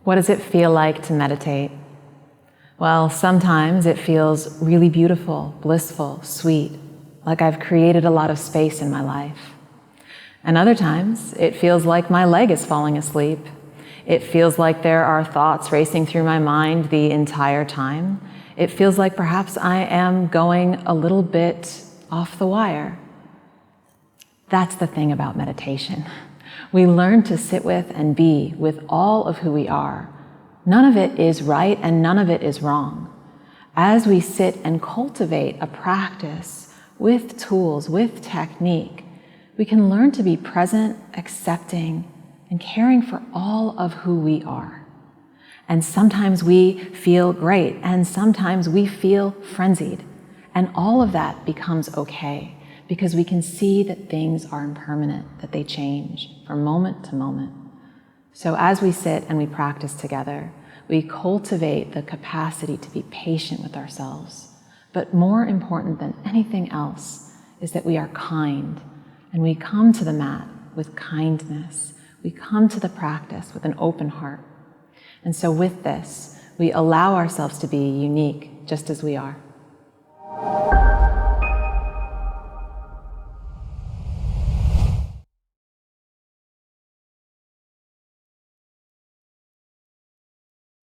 What does it feel like to meditate? Well, sometimes it feels really beautiful, blissful, sweet, like I've created a lot of space in my life. And other times it feels like my leg is falling asleep. It feels like there are thoughts racing through my mind the entire time. It feels like perhaps I am going a little bit off the wire. That's the thing about meditation. We learn to sit with and be with all of who we are. None of it is right and none of it is wrong. As we sit and cultivate a practice with tools, with technique, we can learn to be present, accepting, and caring for all of who we are. And sometimes we feel great, and sometimes we feel frenzied. And all of that becomes okay, because we can see that things are impermanent, that they change from moment to moment. So as we sit and we practice together, we cultivate the capacity to be patient with ourselves. But more important than anything else is that we are kind, and we come to the mat with kindness. We come to the practice with an open heart. And so with this, we allow ourselves to be unique just as we are.